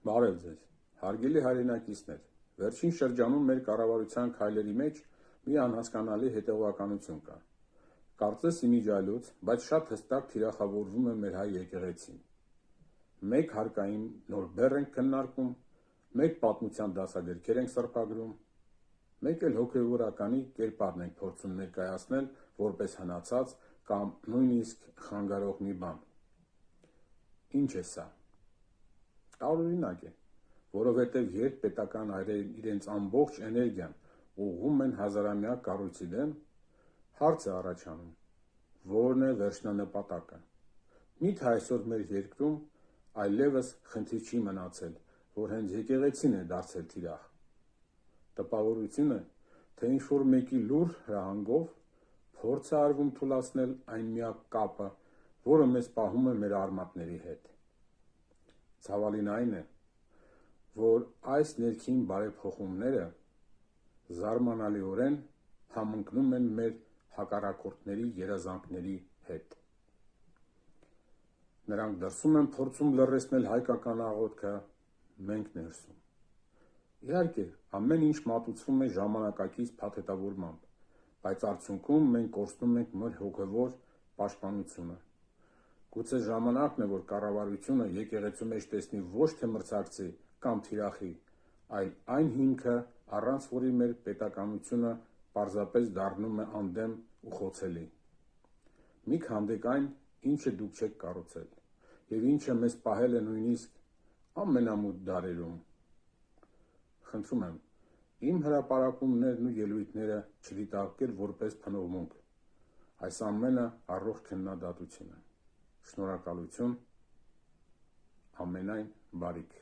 Բարև ձեզ, հարգելի հայրենակիցներ, վերջին շրջանում մեր կառավարության քայլերի մեջ մի անհասկանալի հետևողականություն կա։ Կարծես իմիջիալուց, բայց շատ հստակ թիրախավորվում է մեր հայ եկեղեցին։ Մեկ հարկային նոր բեռ ենք քննարկում, մեկ պատմության դասագրքեր ենք սրբագրում, մեկ էլ հոգևորականի կերպարն ենք փորձում ներկայացնել որպես հնացած կամ նույնիսկ խանգարող մի բան։ Ինչ է սա։ Տարօրինակ է, որովհետև երբ պետական այրերն իրենց ամբողջ էներգիան ուղղում են հազարամյա կառույցի դեմ, հարց է առաջանում, որն է վերջնանպատակը։ Միթե այսօր մեր երկրում այլևս խնդիր չի մնացել, որ հենց եկեղեցին է դարձել թիրախ։ Տպավորություն է, թե ինչ-որ մեկի լուռ հրահանգով փորձ է արվում թուլացնել այն միակ կապը, որը մեզ պահում է մեր արմատների հետ։ Ցավալին այն է, որ այս ներքին բարեփոխումները զարմանալիորեն համընկնում են մեր հակառակորդների երազանքների հետ։ Նրանք դրսում են փորձում լռեցնել հայկական աղոթքը, մենք ներսում։ Իհարկե, ամեն ինչ մատուցվում է ժամանակակից փաթեթավորմամբ, բայց արդյունքում մենք կորցնում ենք մեր հոգևոր պաշտպանությունը։ Գուցե ժամանակն է, որ կառավարությունը եկեղեցու մեջ տեսնի ոչ թե մրցակցի կամ թիրախի, այլ այն հիմքը, առանց որի մեր պետականությունը պարզապես դառնում է անդեմ ու խոցելի։ Մի քանդեք այն, ինչը դուք չեք կառուցել, և ինչը մեզ պահել է նույնիսկ ամենամութ դարերում։ Խնդրում եմ, իմ հրապարակումներն ու ելույթները չդիտարկել որպես փնողմունք։ Այս ամենը առողջ քննադատություն է։ Շնորհակալություն, ամենայն բարիք։